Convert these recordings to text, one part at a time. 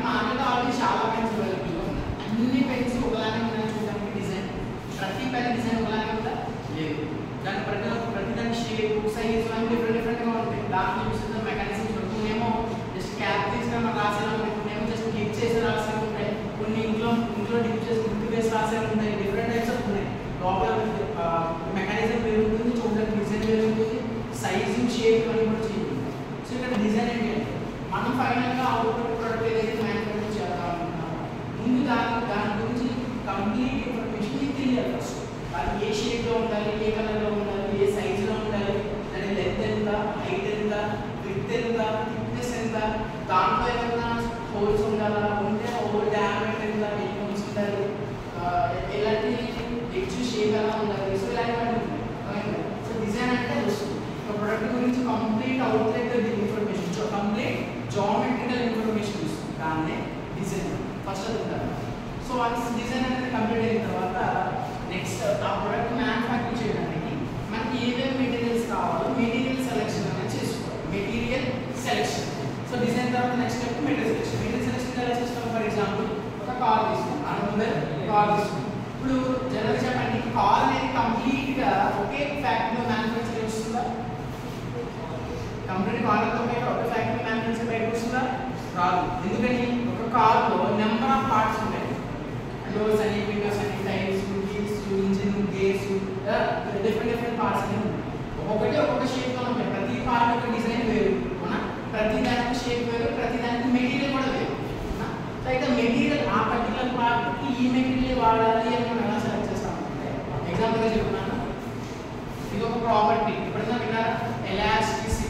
Market already చాలా pens అవైలబుల్గా ఉన్నాయి. అన్ని పెన్స్ ఒకలానే ఉన్నాయి చూడడానికి డిజైన్, ప్రతి పెన్ డిజైన్ ఒకలానే ఉందా లేదు. దాని ప్రతి షేప్ సైజ్ అన్ని డిఫరెంట్గా ఉంటాయి. దాంట్లో చూసిన మెకానిజమ్స్ కొన్నేమో జస్ట్ క్యాప్ తీసుకొని రాసేలా ఉంటాయి, కొన్నేమో జస్ట్ క్లిక్ చేసి రాసేలా ఉంటాయి, కొన్ని ఇంట్లో డిప్ చేసి గుర్తు వేసి రాసేలా ఉంటాయి. డిఫరెంట్ టైప్స్ ఆఫ్ ఉన్నాయి. లోపల మెకానిజం వేరు ఉంటుంది, చూడడానికి డిజైన్ వేరు ఉంటుంది, సైజు షేప్ అని కూడా చేంజ్ ఉంటుంది. సో ఇక్కడ డిజైన్ ఏంటి అంటే మనం ఫైనల్గా అవుట్పుట్ ప్రొడక్ట్ ఏదైతే మ్యానుఫ్యాక్చర్ చేద్దాం అనుకుంటున్నామో ముందు దాని గురించి కంప్లీట్ ఇన్ఫర్మేషన్ మీకు తెలియాలి. ఫస్ట్ అది ఏ షేప్లో ఉండాలి, ఏ కలర్లో ఉండాలి, ఏ సైజులో ఉండాలి, దాని లెంత్ ఎంత, హైట్ ఎంత, విడ్త్ ఎంత, థిక్నెస్ ఎంత, దాంట్లో ఏమైనా హోల్స్ ఉండాలా, ఉంటే హోల్ డయామీటర్ ఎంత, ఎన్ని హోల్స్ ఉండాలి, ఎలాంటి ఎడ్జ్ షేప్ ఎలా ఉండాలి. సో ఇలాంటివన్నీ ఉంటాయి. సో డిజైన్ అంటే వస్తుంది ప్రొడక్ట్ గురించి complete outlet information, complete geometrical information ఇస్తుంది. దాన్నే డిజైన్ ఫస్ట్ అది ఉంటారు. సో వన్స్ డిజైన్ అనేది కంప్లీట్ అయిన తర్వాత నెక్స్ట్ ఆ ప్రొడక్ట్ మ్యానుఫ్యాక్చర్ చేయడానికి మనకి ఏమేమి మెటీరియల్స్ కావాలో మెటీరియల్ సెలెక్షన్ అనేది చేసుకోవాలి. Material selection. సో డిజైన్ తర్వాత next step material selection. Material selection ఎలా చేస్తాం? ఫర్ ఎగ్జాంపుల్ ఒక కార్ తీసుకుంటాం, కార్ తీసుకుంటాం. ఇప్పుడు జనరల్గా చెప్పండి, కార్ అనేది కంప్లీట్గా ఒకే ఫ్యాక్టరీలో మ్యానుఫ్యాక్చర్ చేస్తుందా? కంప్లీట్ కార్తో ఒక ఫ్యాక్టరీ మ్యానుఫ్యాక్చర్ బయటకు వస్తుందా? రాదు. ఎందుకని? ఒక కార్లో నెంబర్ ఆఫ్ పార్ట్స్ ఉంటాయి. డోర్స్ అని, విండోస్ అని, tyres, wheels, engine, gears, different parts అని ఉంటాయి. ఒక్కొక్క షేప్లో ఉంటాయి. ప్రతి పార్ట్ యొక్క డిజైన్ వేరు, అవునా? ప్రతి దానికి షేప్ వేరు, ప్రతి దానికి మెటీరియల్ కూడా వేరు. సో అయితే మెటీరియల్ ఆ పర్టికులర్ పార్ట్కి ఈ మెటీరియల్ వాడాలి అని మనం ఎలా సెలెక్ట్ చేస్తామంటే ఎగ్జాంపుల్గా చెప్తున్నాను. ఇది ఒక ప్రాపర్టీ, ఎప్పుడైనా విన్నారా? ఎలాస్టిసిటీ.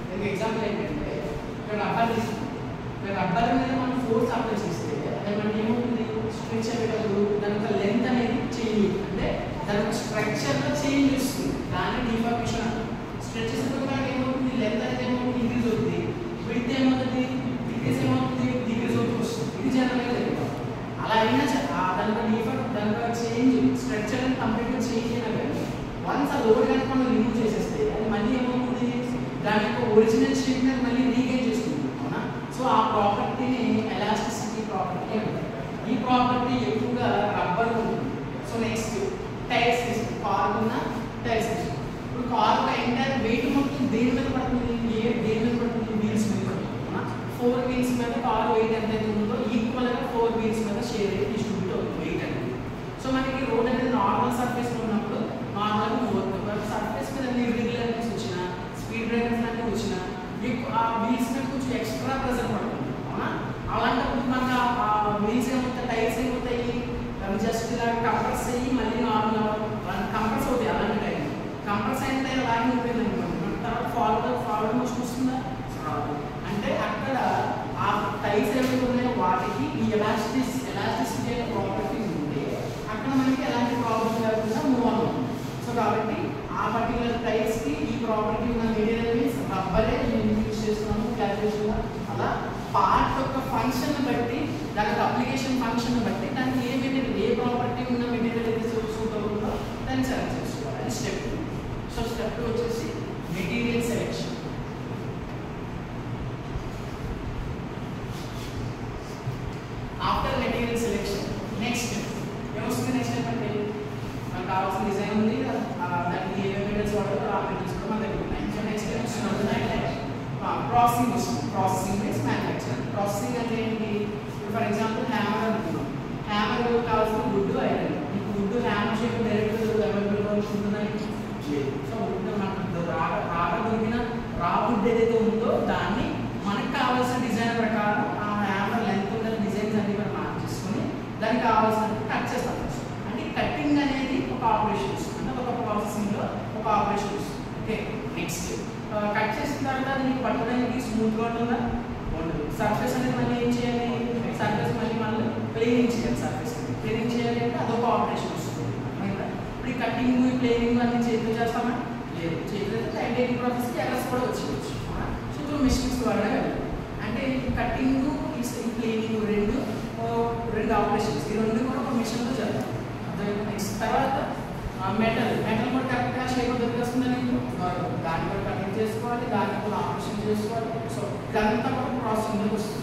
దీనికి ఎగ్జాంపుల్ ఏంటంటే ఇక్కడ రబ్బర్ తీసుకుంటాం. ఇక్కడ రబ్బర్ మీద మనం ఫోర్స్ అప్లై చేస్తే అది మనకి ఏమవుతుంది? స్ట్రెచ్ అయ్యేటప్పుడు దాని యొక్క లెంత్ అనేది చేంజ్, అంటే దాని యొక్క స్ట్రక్చర్లో చేంజ్ వస్తుంది. దాన్ని డిఫార్మేషన్ అంటారు. స్ట్రెచ్ చేసేటప్పుడు మనకి ఏమవుతుంది? లెంత్ అనేది ఏమవుతుంది? ఇంక్రీజ్ అవుతుంది. విడ్త్ ఏమవుతుంది? డిక్రీజ్ ఏమవుతుంది? డిక్రీజ్ అవుతూ వస్తుంది. ఇది జనరల్గా తెలియదు. అలా అయినా దానిలో చేంజ్ స్ట్రక్చర్ అని కంప్లీట్గా చేంజ్ అయినా కానీ వన్స్ ఆ లోడ్ కనుక మనం రిమూవ్ చేసేస్తే అది మళ్ళీ ఏమవుతుంది? దాని యొక్క ఒరిజినల్ షేప్ మీద మళ్ళీ రీగైన్ చేస్తుంది, అవునా? సో ఆ ప్రాపర్టీని ఎలాస్టిసిటీ ప్రాపర్టీ అంటారు. ఈ ప్రాపర్టీ ఎక్కువగా రబ్బర్ ఉంటుంది. సో నెక్స్ట్ టైర్స్ తీసుకుంటాం. కార్ ఉన్న టైర్స్ తీసుకుంటాం. ఇప్పుడు కార్ ఎంటైర్ వెయిట్ మొత్తం దేని మీద పడుతుంది? దేని మీద పడుతుంది? వీల్స్ మీద పడుతుంది, అవునా? 4 వీల్స్ మీద కార్ వెయిట్ ఎంతైతే ఉందో ఈక్వల్గా 4 వీల్స్ మీద షేర్ అయ్యి డిస్ట్రిబ్యూట్ అవుతుంది వెయిట్ అనేది. సో మనకి రోడ్ అనేది నార్మల్ సర్ఫేస్లో ఉన్నప్పుడు నార్మల్గా మూవ్ అవుతుంది. సర్ఫేస్ మీద ఇర్రెగ్యులారిటీస్ వచ్చిన, స్పీడ్ బ్రేకర్స్ లాంటివి వచ్చిన, ఆ వీల్స్ మీద కొంచెం ఎక్స్ట్రా ప్రెషర్ పడుతుంది, అవునా? అలాంటప్పుడు మనకు ఆ వీల్స్ ఏమవుతాయి? టైర్స్ ఏమవుతాయి? జస్ట్ ఇలా కంప్రెస్ అయ్యి మళ్ళీ నార్మల్ కంప్రెస్ అవుతాయి. అలాంటి టైం కంప్రెస్ అయిన టైం అలాగే ఉంటుంది అనుకోండి. మన తర్వాత ఫార్వర్డ్ మోషన్ వస్తుందా? రాదు. అంటే అక్కడ ఆ టైర్స్ ఏమైతే ఉన్నాయో వాటికి ఈ ఎలాస్టిసిటీ అనే ప్రాపర్టీస్ ఉంటే అక్కడ మనకి ఎలాంటి ప్రాబ్లం లేకుండా మూవ్ అవుతుంది. సో కాబట్టి ఆ పర్టికులర్ టైర్స్కి ఈ ప్రాపర్టీ ఉన్న మెటీరియల్ మీన్స్ రబ్బరే యూజ్ చేస్తున్నాము క్యాల్కులేషన్లో. అలా పార్ట్ యొక్క ఫంక్షన్ బట్టి, దానికి అప్లికేషన్ ఫంక్షన్ బట్టి దానికి ఏ మెటీరియల్, ఏ ప్రాపర్టీ ఉన్న మెటీరియల్ అయితే సూట్ అవుతుందో దాన్ని సెలెక్ట్ చేసుకోవాలి. అది స్టెప్ 2. సో స్టెప్ 2 వచ్చేసి material selection. After material selection next ఏమొస్తుంది? నెక్స్ట్ స్టెప్ అంటే మనకు కావాల్సిన డిజైన్ ఉంది, దానికి ఏ మెటీరియల్స్ వాడాలో ఆ మెటీరియల్స్ కూడా మన దగ్గర ఉన్నాయి. సో నెక్స్ట్ ప్రాసెసింగ్ వస్తుంది. Processing means manufacturing. ప్రాసెసింగ్ అంటే ఏంటి? ఫర్ ఎగ్జాంపుల్ హ్యామర్ అనుకున్నాం. హ్యామర్ కావాల్సిన వుడ్, ఐరన్. మీకు వుడ్ హ్యామర్ షేప్ డైరెక్ట్ అవైలబుల్గా ఉంటుందని లేదు. సో వుడ్ మనకు రాగా దొరికిన రా వుడ్ ఏదైతే ఉందో దాన్ని మనకు కావాల్సిన డిజైన్ ప్రకారం ఆ హ్యామర్ లెంత్ ఉన్న డిజైన్స్ అన్ని మనం మార్చేసుకొని దానికి కావాల్సినట్టు కట్ చేస్తాం. అంటే కటింగ్ అనేది ఒక ఆపరేషన్ వస్తుంది, అంటే ఒక ప్రాసెసింగ్లో ఒక ఆపరేషన్ వస్తుంది. ఓకే, నెక్స్ట్ కట్ చేసిన తర్వాత దీనికి పట్టుకోవడానికి స్మూత్గా ఉంటుందా? ఉండదు. సర్ఫేస్ అనేది మళ్ళీ ఏం చేయాలి? సర్ఫేస్ మళ్ళీ ప్లేనింగ్ చేయాలి. సర్ఫేస్ ప్లేనింగ్ చేయాలి అంటే అదొక ఆపరేషన్ వస్తుంది. ఇప్పుడు ఈ కటింగ్, ఈ ప్లేనింగ్ అన్ని చేతిలో చేస్తామా? లేదు. చేతిలో అయితే టైటింగ్ ప్రాసెస్కి ఎర్రస్ కూడా వచ్చేయచ్చు. సో ఇప్పుడు మిషన్స్ వాడడం అంటే కటింగ్, ఈ ప్లేనింగ్ రెండు ఆపరేషన్స్, ఈ రెండు కూడా ఒక మిషన్లో చేద్దాం. నెక్స్ట్ తర్వాత మెటల్ కూడా కరెక్ట్గా షేప్ దొరికేస్తుందని దాన్ని కూడా కటింగ్ చేసుకోవాలి, దానికి కూడా చేసుకోవాలి. సో ఇదంతా కూడా ప్రాసెసింగ్లోకి వస్తుంది.